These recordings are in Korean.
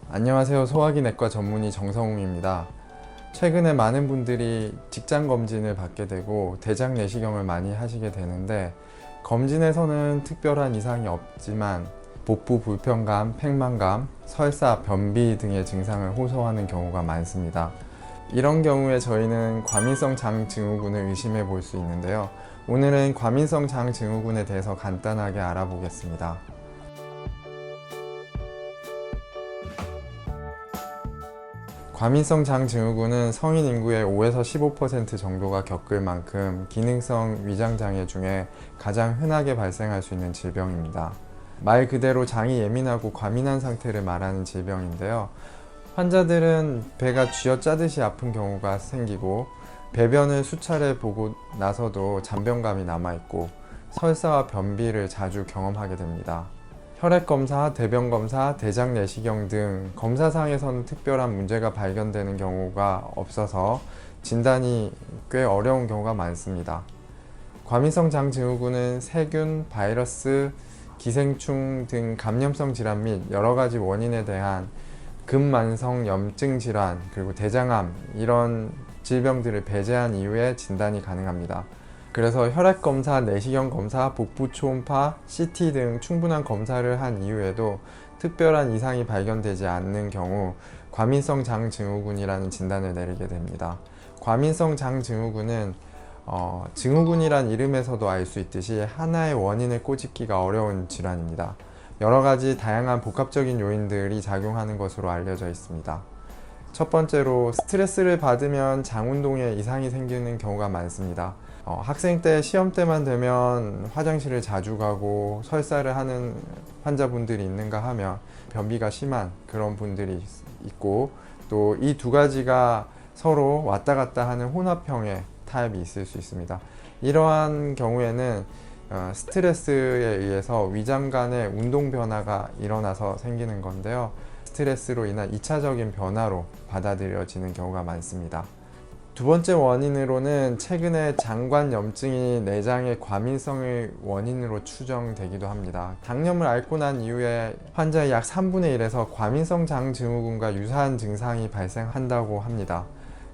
안녕하세요. 소화기 내과 전문의 정성웅입니다. 최근에 많은 분들이 직장 검진을 받게 되고 대장 내시경을 많이 하시게 되는데, 검진에서는 특별한 이상이 없지만 복부 불편감, 팽만감, 설사, 변비 등의 증상을 호소하는 경우가 많습니다. 이런 경우에 저희는 과민성 장증후군을 의심해 볼 수 있는데요. 오늘은 과민성 장증후군에 대해서 간단하게 알아보겠습니다. 과민성 장증후군은 성인 인구의 5에서 15% 정도가 겪을 만큼 기능성 위장장애 중에 가장 흔하게 발생할 수 있는 질병입니다. 말 그대로 장이 예민하고 과민한 상태를 말하는 질병인데요. 환자들은 배가 쥐어짜듯이 아픈 경우가 생기고, 배변을 수차례 보고 나서도 잔변감이 남아있고, 설사와 변비를 자주 경험하게 됩니다. 혈액검사, 대변검사, 대장 내시경 등 검사상에서는 특별한 문제가 발견되는 경우가 없어서 진단이 꽤 어려운 경우가 많습니다. 과민성 장증후군은 세균, 바이러스, 기생충 등 감염성 질환 및 여러 가지 원인에 대한 근만성 염증 질환, 그리고 대장암, 이런 질병들을 배제한 이후에 진단이 가능합니다. 그래서 혈액검사, 내시경검사, 복부 초음파, CT 등 충분한 검사를 한 이후에도 특별한 이상이 발견되지 않는 경우 과민성 장증후군이라는 진단을 내리게 됩니다. 과민성 장증후군은 증후군이란 이름에서도 알 수 있듯이 하나의 원인을 꼬집기가 어려운 질환입니다. 여러 가지 다양한 복합적인 요인들이 작용하는 것으로 알려져 있습니다. 첫 번째로, 스트레스를 받으면 장운동에 이상이 생기는 경우가 많습니다. 학생 때 시험 때만 되면 화장실을 자주 가고 설사를 하는 환자분들이 있는가 하면 변비가 심한 그런 분들이 있고, 또 이 두 가지가 서로 왔다 갔다 하는 혼합형의 타입이 있을 수 있습니다. 이러한 경우에는 스트레스에 의해서 위장 간의 운동 변화가 일어나서 생기는 건데요. 스트레스로 인한 2차적인 변화로 받아들여지는 경우가 많습니다. 두 번째 원인으로는 최근에 장관염증이 내장의 과민성의 원인으로 추정되기도 합니다. 장염을 앓고 난 이후에 환자의 약 3분의 1에서 과민성 장증후군과 유사한 증상이 발생한다고 합니다.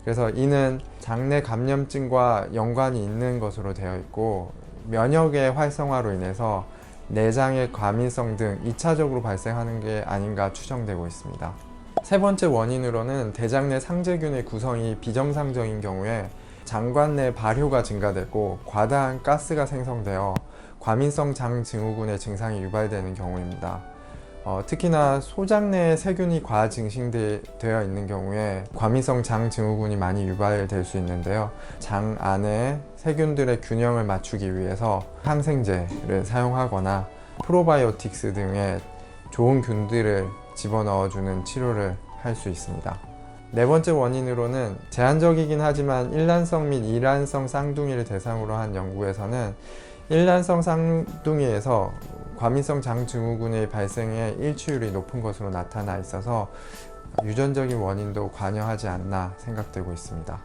그래서 이는 장내 감염증과 연관이 있는 것으로 되어 있고, 면역의 활성화로 인해서 내장의 과민성 등 2차적으로 발생하는 게 아닌가 추정되고 있습니다. 세 번째 원인으로는 대장 내 상재균의 구성이 비정상적인 경우에 장관 내 발효가 증가되고 과다한 가스가 생성되어 과민성 장증후군의 증상이 유발되는 경우입니다. 특히나 소장 내에 세균이 과증식되어 있는 경우에 과민성 장증후군이 많이 유발될 수 있는데요. 장 안에 세균들의 균형을 맞추기 위해서 항생제를 사용하거나 프로바이오틱스 등의 좋은 균들을 집어넣어주는 치료를 할 수 있습니다. 네 번째 원인으로는 제한적이긴 하지만 일란성 및 이란성 쌍둥이를 대상으로 한 연구에서는 일란성 쌍둥이에서 과민성 장증후군의 발생의 일치율이 높은 것으로 나타나 있어서 유전적인 원인도 관여하지 않나 생각되고 있습니다.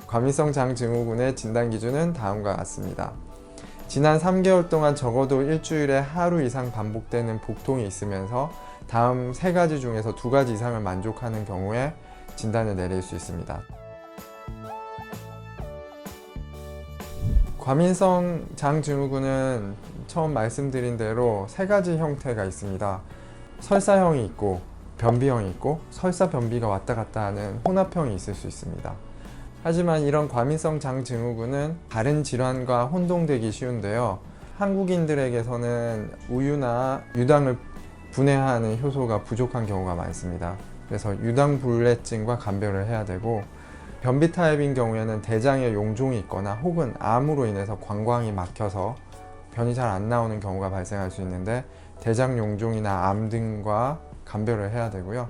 과민성 장증후군의 진단 기준은 다음과 같습니다. 지난 3개월 동안 적어도 일주일에 하루 이상 반복되는 복통이 있으면서 다음 세 가지 중에서 두 가지 이상을 만족하는 경우에 진단을 내릴 수 있습니다. 과민성 장증후군은 처음 말씀드린 대로 세 가지 형태가 있습니다. 설사형이 있고, 변비형이 있고, 설사 변비가 왔다 갔다 하는 혼합형이 있을 수 있습니다. 하지만 이런 과민성 장증후군은 다른 질환과 혼동되기 쉬운데요. 한국인들에게서는 우유나 유당을 분해하는 효소가 부족한 경우가 많습니다. 그래서 유당불내증과 감별을 해야 되고, 변비 타입인 경우에는 대장에 용종이 있거나 혹은 암으로 인해서 관광이 막혀서 변이 잘 안 나오는 경우가 발생할 수 있는데, 대장 용종이나 암 등과 감별을 해야 되고요.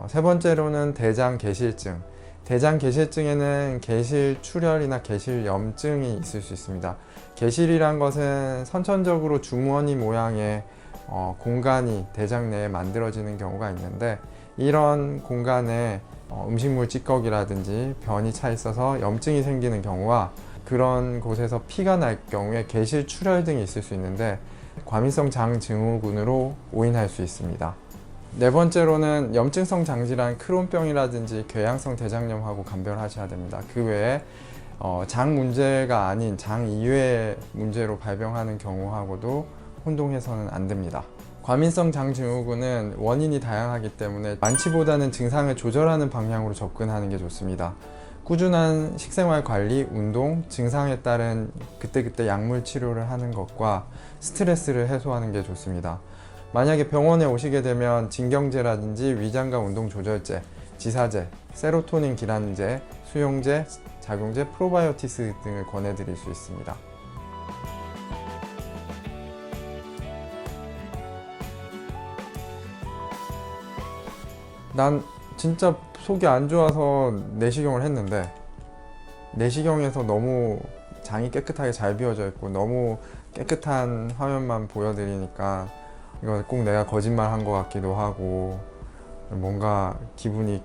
세 번째로는 대장 개실증. 대장 개실증에는 개실출혈이나 개실염증이 있을 수 있습니다. 개실이란 것은 선천적으로 주머니 모양의 공간이 대장 내에 만들어지는 경우가 있는데, 이런 공간에 음식물 찌꺼기라든지 변이 차 있어서 염증이 생기는 경우와 그런 곳에서 피가 날 경우에 개실출혈 등이 있을 수 있는데, 과민성 장증후군으로 오인할 수 있습니다. 네 번째로는 염증성 장질환 크론병이라든지 궤양성 대장염하고 감별하셔야 됩니다. 그 외에 장 문제가 아닌 장 이외의 문제로 발병하는 경우하고도 혼동해서는 안 됩니다. 과민성 장증후군은 원인이 다양하기 때문에 완치보다는 증상을 조절하는 방향으로 접근하는 게 좋습니다. 꾸준한 식생활 관리, 운동, 증상에 따른 그때그때 약물 치료를 하는 것과 스트레스를 해소하는 게 좋습니다. 만약에 병원에 오시게 되면 진경제라든지 위장과 운동 조절제, 지사제, 세로토닌 기란제, 수용제, 작용제, 프로바이오티스 등을 권해드릴 수 있습니다. 난 진짜 속이 안 좋아서 내시경을 했는데 내시경에서 너무 장이 깨끗하게 잘 비워져 있고 너무 깨끗한 화면만 보여드리니까 이거 꼭 내가 거짓말 한 것 같기도 하고 뭔가 기분이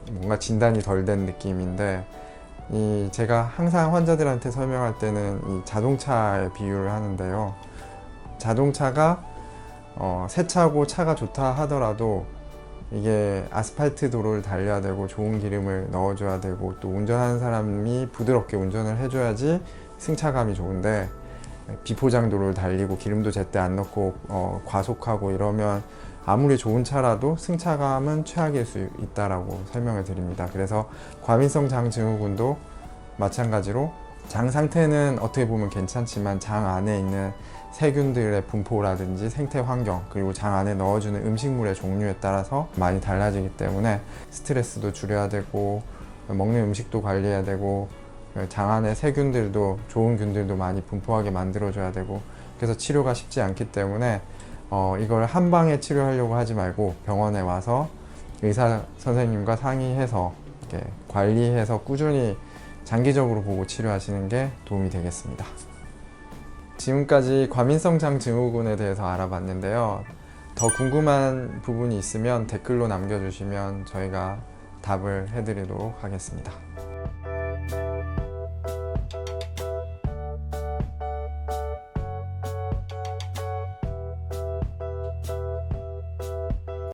뭔가 진단이 덜 된 느낌인데 제가 항상 환자들한테 설명할 때는 이 자동차에 비유를 하는데요. 자동차가 새 차고 차가 좋다 하더라도 이게 아스팔트 도로를 달려야 되고 좋은 기름을 넣어줘야 되고 또 운전하는 사람이 부드럽게 운전을 해줘야지 승차감이 좋은데 비포장 도로를 달리고 기름도 제때 안 넣고 과속하고 이러면 아무리 좋은 차라도 승차감은 최악일 수 있다라고 설명을 드립니다. 그래서 과민성 장증후군도 마찬가지로 장 상태는 어떻게 보면 괜찮지만 장 안에 있는 세균들의 분포라든지 생태 환경 그리고 장 안에 넣어주는 음식물의 종류에 따라서 많이 달라지기 때문에 스트레스도 줄여야 되고 먹는 음식도 관리해야 되고 장 안에 세균들도 좋은 균들도 많이 분포하게 만들어줘야 되고 그래서 치료가 쉽지 않기 때문에 이걸 한 방에 치료하려고 하지 말고 병원에 와서 의사 선생님과 상의해서 이렇게 관리해서 꾸준히 장기적으로 보고 치료하시는 게 도움이 되겠습니다. 지금까지 과민성 장증후군에 대해서 알아봤는데요. 더 궁금한 부분이 있으면 댓글로 남겨주시면 저희가 답을 해드리도록 하겠습니다.